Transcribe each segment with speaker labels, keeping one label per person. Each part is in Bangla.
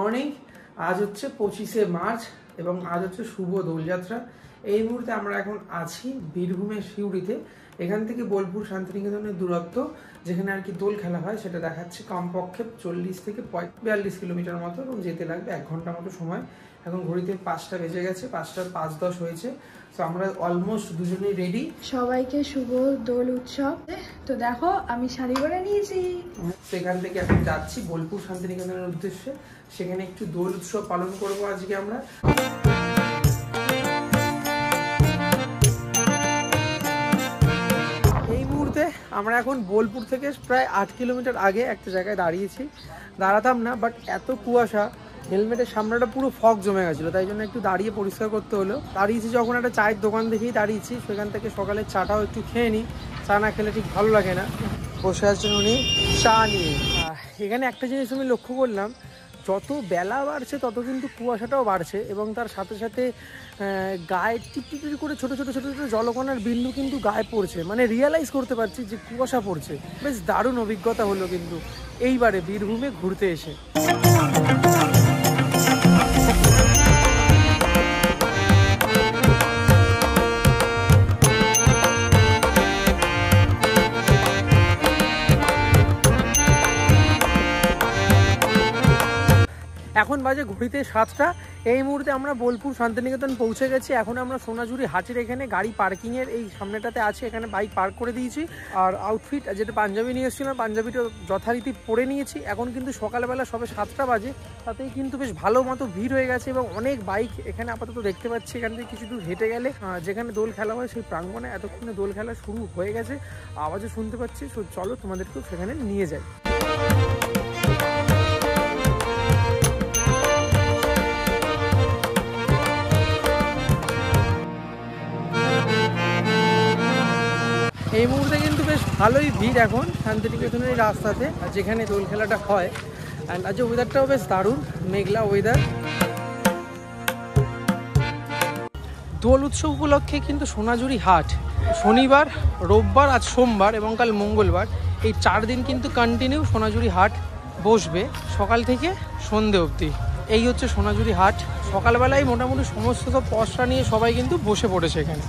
Speaker 1: মর্নিং। আজ হচ্ছে 25শে মার্চ এবং আজ হচ্ছে শুভ দোলযাত্রা। এই মুহূর্তে আমরা এখন আছি বীরভূমের সিউড়িতে। এখান থেকে বোলপুর শান্তিনিকেতনের দূরত্ব, যেখানে আর কি দোল খেলা হয়, সেটা দেখাচ্ছে কমপক্ষে 40 থেকে 42 কিলোমিটার মতো এবং যেতে লাগবে 1 ঘন্টা মতো সময়। এখন ঘড়িতে 5টা বেজে গেছে, 5টার 5:10 হয়েছে। তো আমরা অলমোস্ট দুজনেই রেডি।
Speaker 2: সবাইকে শুভ দোল উৎসব। তো দেখো আমি শাড়ি পরে নিয়েছি।
Speaker 1: সেখান থেকে এখন যাচ্ছি বোলপুর শান্তিনিকেতনের উদ্দেশ্যে। সেখানে একটু দোল উৎসব পালন করব আজকে আমরা। এই মুহূর্তে আমরা এখন বোলপুর থেকে প্রায় 8 কিলোমিটার আগে একটা জায়গায় দাঁড়িয়েছি। দাঁড়াতাম না, বাট এত কুয়াশা, হেলমেটের সামনেটা পুরো ফগ জমে গেছিলো, তাই জন্য একটু দাঁড়িয়ে পরিষ্কার করতে হলো। দাঁড়িয়েছি যখন একটা চায়ের দোকান দেখেই দাঁড়িয়েছি, সেখান থেকে সকালের চাটাও একটু খেয়ে নিই। চা না খেলে ঠিক ভালো লাগে না। বসে আছেন উনি চা নিয়ে। এখানে একটা জিনিস আমি লক্ষ্য করলাম, যত বেলা বাড়ছে তত কিন্তু কুয়াশাটাও বাড়ছে এবং তার সাথে সাথে গায়ে টিপটিপি করে ছোটো ছোটো ছোটো ছোটো জলকণার বিন্দু কিন্তু গায়ে পড়ছে। মানে রিয়েলাইজ করতে পারছি যে কুয়াশা পড়ছে। বেশ দারুণ অভিজ্ঞতা হলো কিন্তু এইবারে বীরভূমে ঘুরতে এসে। এখন বাজে ঘড়িতে 7টা। এই মুহূর্তে আমরা বোলপুর শান্তিনিকেতন পৌঁছে গেছি। এখন আমরা সোনাঝুরি হাটের এখানে গাড়ি পার্কিংয়ের এই সামনেটাতে আছে, এখানে বাইক পার্ক করে দিয়েছি। আর আউটফিট যেটা পাঞ্জাবি নিয়ে এসেছিলাম, পাঞ্জাবিটা যথারীতি পরে নিয়েছি। এখন কিন্তু সকালবেলা সবে 7টা বাজে, তাতেই কিন্তু বেশ ভালো মতো ভিড় হয়ে গেছে এবং অনেক বাইক এখানে আপাতত দেখতে পাচ্ছি। এখান থেকে কিছু দূর হেঁটে গেলে যেখানে দোল খেলা হয় সেই প্রাঙ্গণে এতক্ষণে দোল খেলা শুরু হয়ে গেছে, আওয়াজও শুনতে পাচ্ছি। চলো তোমাদেরকেও সেখানে নিয়ে যাই। এই মুহূর্তে কিন্তু বেশ ভালোই ভিড় এখন শান্তিনিকেতনের এই রাস্তাতে, যেখানে দোল খেলাটা হয়। অ্যান্ড আজ ওয়েদারটাও বেশ দারুণ, মেঘলা ওয়েদার। দোল উৎসব উপলক্ষে কিন্তু সোনাঝুরি হাট শনিবার, রোববার, আজ সোমবার এবং কাল মঙ্গলবার, এই 4 দিন কিন্তু কন্টিনিউ সোনাঝুরি হাট বসবে সকাল থেকে সন্ধে অবধি। এই হচ্ছে সোনাঝুরি হাট। সকালবেলায় মোটামুটি সমস্ত সব পসরা নিয়ে সবাই কিন্তু বসে পড়েছে এখানে।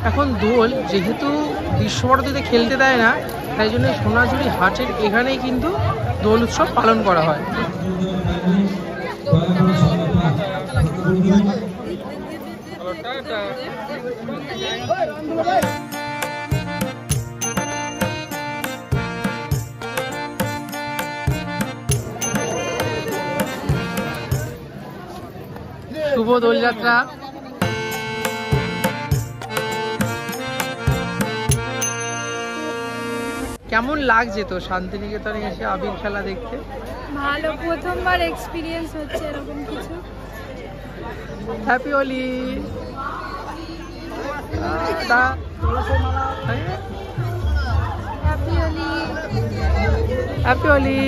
Speaker 1: এখন দোল যেহেতু বিশ্বভারতীতে খেলতে দেয় না, তাই জন্য সোনাঝুরি হাটের এখানেই কিন্তু দোল উৎসব পালন করা হয়। শুভ দোলযাত্রা। কেমন লাগছে তো শান্তিনিকেতনে এসে আবির খেলা দেখতে?
Speaker 2: ভালো, প্রথমবার এক্সপিরিয়েন্স হচ্ছে এরকম কিছু।
Speaker 1: Happy Holi.
Speaker 2: Happy Holi.
Speaker 1: Happy Holi.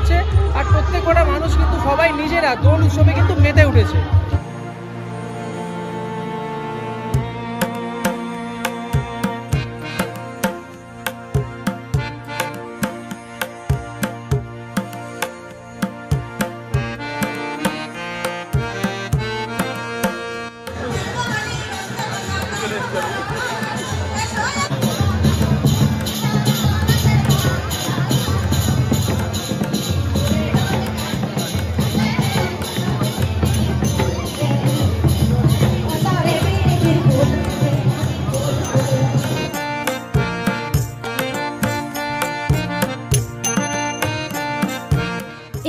Speaker 1: হচ্ছে, আর প্রত্যেকটা মানুষ কিন্তু সবাই নিজেরা দোল উৎসবে কিন্তু মেতে উঠেছে।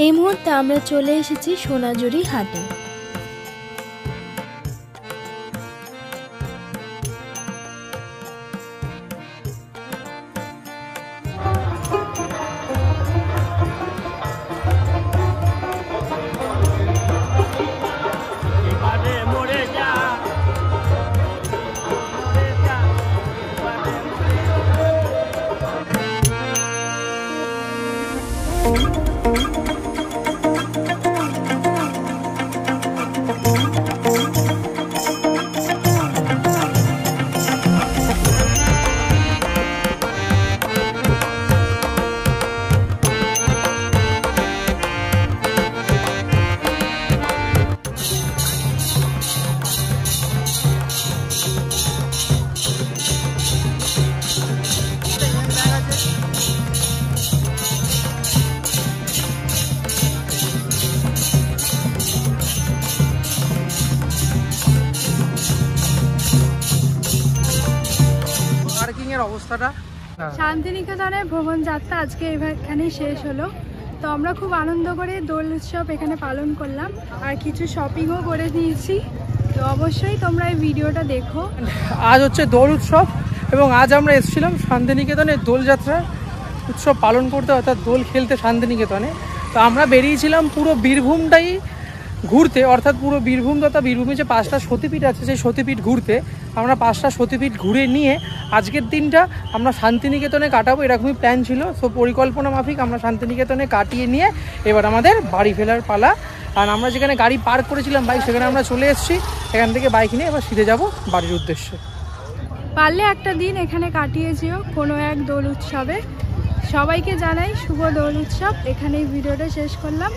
Speaker 2: এই মুহূর্তে আমরা চলে এসেছি সোনাঝুরি হাটে। অবস্থাটা শান্তিনিকেতনের ভ্রমণ যাত্রা আজকে এখানেই শেষ হলো। তো আমরা খুব আনন্দ করে দোল উৎসব এখানে পালন করলাম, আর কিছু শপিংও করে দিয়েছি। তো অবশ্যই তোমরা এই ভিডিওটা দেখো।
Speaker 1: আজ হচ্ছে দোল উৎসব এবং আজ আমরা এসেছিলাম শান্তিনিকেতনের দোলযাত্রা উৎসব পালন করতে, অর্থাৎ দোল খেলতে শান্তিনিকেতনে। তো আমরা বেরিয়েছিলাম পুরো বীরভূমটাই ঘুরতে, অর্থাৎ পুরো বীরভূম তথা বীরভূমে যে 5টা সতীপীঠ আছে সেই সতীপীঠ ঘুরতে। আমরা 5টা সতীপীঠ ঘুরে নিয়ে আজকের দিনটা আমরা শান্তিনিকেতনে কাটাবো, এরকমই প্ল্যান ছিল। তো পরিকল্পনা মাফিক আমরা শান্তিনিকেতনে কাটিয়ে নিয়ে এবার আমাদের বাড়ি ফেরার পালা। আর আমরা যেখানে গাড়ি পার্ক করেছিলাম বাইক, সেখানে আমরা চলে এসেছি। এখান থেকে বাইক নিয়ে এবার সিধে যাব বাড়ির উদ্দেশ্যে।
Speaker 2: পারলে একটা দিন এখানে কাটিয়ে যেও কোনো এক দোল উৎসবে। সবাইকে জানাই শুভ দোল উৎসব। এখানেই ভিডিওটা শেষ করলাম।